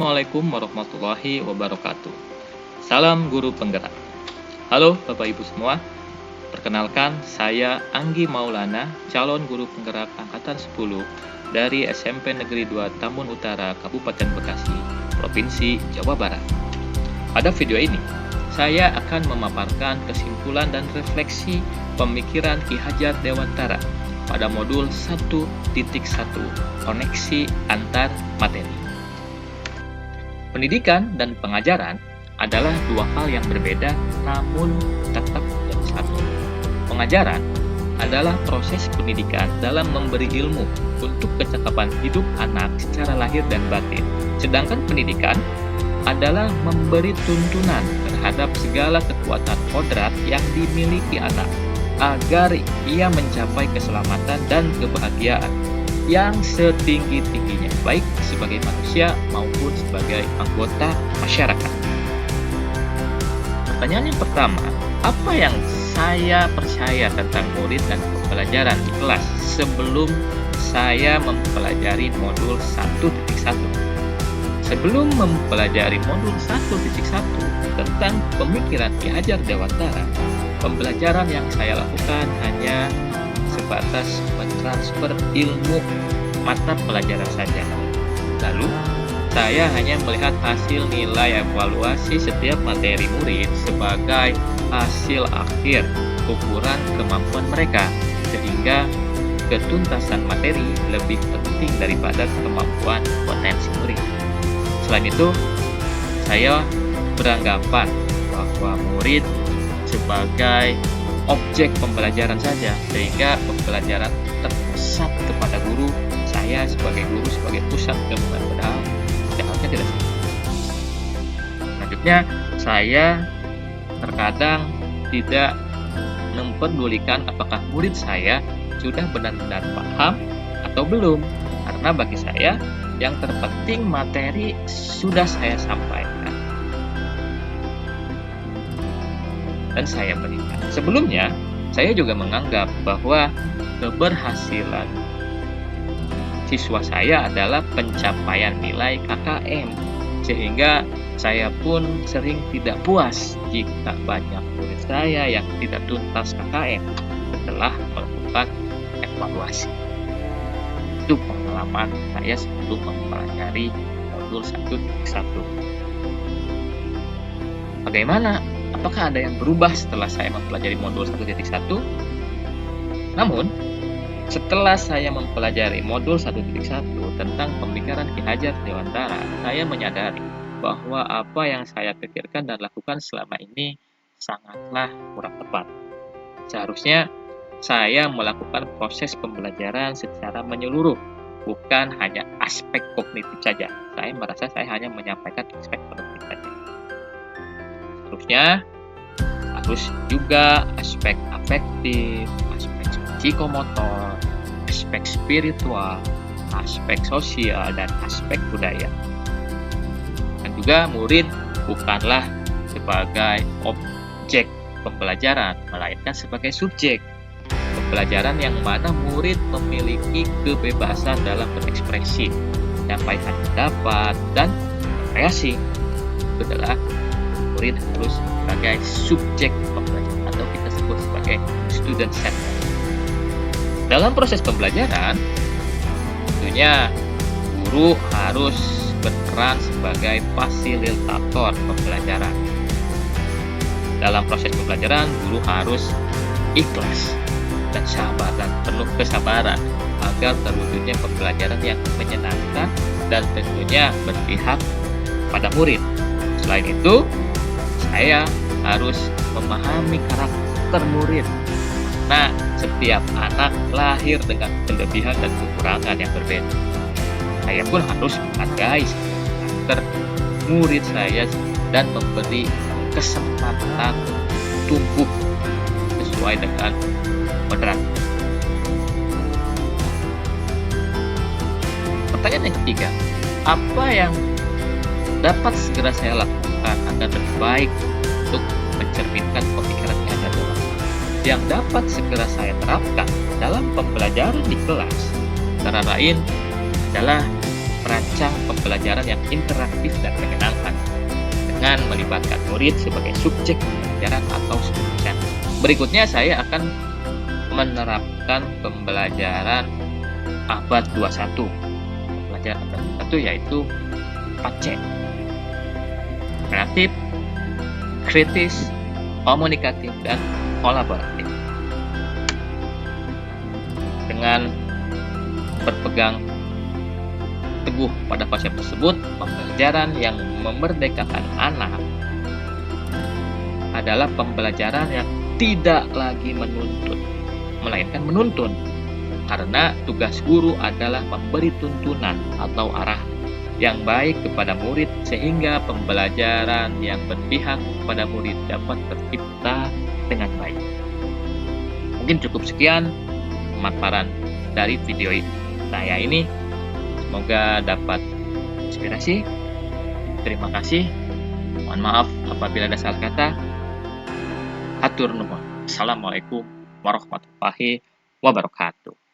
Assalamualaikum warahmatullahi wabarakatuh. Salam guru penggerak. Halo Bapak Ibu semua. Perkenalkan, saya Anggi Maulana, calon guru penggerak angkatan 10 dari SMP Negeri 2 Tambun Utara, Kabupaten Bekasi, Provinsi Jawa Barat. Pada video ini, saya akan memaparkan kesimpulan dan refleksi pemikiran Ki Hajar Dewantara pada modul 1.1, koneksi antar materi. Pendidikan dan pengajaran adalah dua hal yang berbeda namun tetap menjadi satu. Pengajaran adalah proses pendidikan dalam memberi ilmu untuk kecakapan hidup anak secara lahir dan batin. Sedangkan pendidikan adalah memberi tuntunan terhadap segala kekuatan kodrat yang dimiliki anak agar ia mencapai keselamatan dan kebahagiaan yang setinggi-tingginya, baik sebagai manusia maupun sebagai anggota masyarakat. Pertanyaan yang pertama, apa yang saya percaya tentang murid dan pembelajaran di kelas sebelum saya mempelajari modul 1.1? Sebelum mempelajari modul 1.1 tentang pemikiran Ki Hajar Dewantara, pembelajaran yang saya lakukan hanya sebatas mentransfer ilmu mata pelajaran saja. Lalu, saya hanya melihat hasil nilai evaluasi setiap materi murid sebagai hasil akhir ukuran kemampuan mereka, sehingga ketuntasan materi lebih penting daripada kemampuan potensi murid. Selain itu, saya beranggapan bahwa murid sebagai objek pembelajaran saja, sehingga pembelajaran terpusat kepada guru. Saya sebagai guru, sebagai pusat ilmuwan, padahal seharusnya tidak seperti itu. Selanjutnya, saya terkadang tidak memperdulikan apakah murid saya sudah benar-benar paham atau belum, karena bagi saya yang terpenting materi sudah saya sampaikan dan saya berikan. Sebelumnya, saya juga menganggap bahwa keberhasilan siswa saya adalah pencapaian nilai KKM, sehingga saya pun sering tidak puas jika banyak murid saya yang tidak tuntas KKM setelah melakukan evaluasi. Itu pengalaman saya sebelum mempelajari modul 1.1. Bagaimana? Apakah ada yang berubah setelah saya mempelajari modul 1.1? Namun, setelah saya mempelajari modul 1.1 tentang pemikiran Ki Hajar Dewantara, saya menyadari bahwa apa yang saya pikirkan dan lakukan selama ini sangatlah kurang tepat. Seharusnya saya melakukan proses pembelajaran secara menyeluruh, bukan hanya aspek kognitif saja. Saya merasa saya hanya menyampaikan aspek kognitif saja. Seterusnya, harus juga aspek afektif, aspek psikomotor, aspek spiritual, aspek sosial, dan aspek budaya. Dan juga murid bukanlah sebagai objek pembelajaran, melainkan sebagai subjek pembelajaran yang mana murid memiliki kebebasan dalam berekspresi, menyampaikan pendapat, dan kreasi. Itu adalah murid harus sebagai subjek pembelajaran atau kita sebut sebagai student center. Dalam proses pembelajaran, tentunya guru harus berperan sebagai fasilitator pembelajaran. Dalam proses pembelajaran, guru harus ikhlas dan sabar dan penuh kesabaran agar terwujudnya pembelajaran yang menyenangkan dan tentunya berpihak pada murid. Selain itu, saya harus memahami karakter murid. Nah, setiap anak lahir dengan kelebihan dan kekurangan yang berbeda. Saya pun harus menghargai karakter murid saya dan memberi kesempatan tumbuh sesuai dengan kodrat. Pertanyaan yang ketiga, apa yang dapat segera saya lakukan agar lebih baik untuk mencerminkan pemikiran Ki Hajar Dewantara yang dapat segera saya terapkan dalam pembelajaran di kelas? Antara lain adalah merancang pembelajaran yang interaktif dan menyenangkan dengan melibatkan murid sebagai subjek pembelajaran atau subjek. Berikutnya saya akan menerapkan pembelajaran abad 21. Pembelajaran abad 21 yaitu 4C. Kreatif, kritis, komunikatif, dan kolaboratif. Dengan berpegang teguh pada konsep tersebut, pembelajaran yang memerdekakan anak adalah pembelajaran yang tidak lagi menuntut, melainkan menuntun. Karena tugas guru adalah memberi tuntunan atau arah yang baik kepada murid sehingga pembelajaran yang berpihak kepada murid dapat tercipta dengan baik. Mungkin cukup sekian pemaparan dari video saya ini. Semoga dapat inspirasi. Terima kasih. Mohon maaf apabila ada salah kata. Hatur nuhun. Assalamualaikum warahmatullahi wabarakatuh.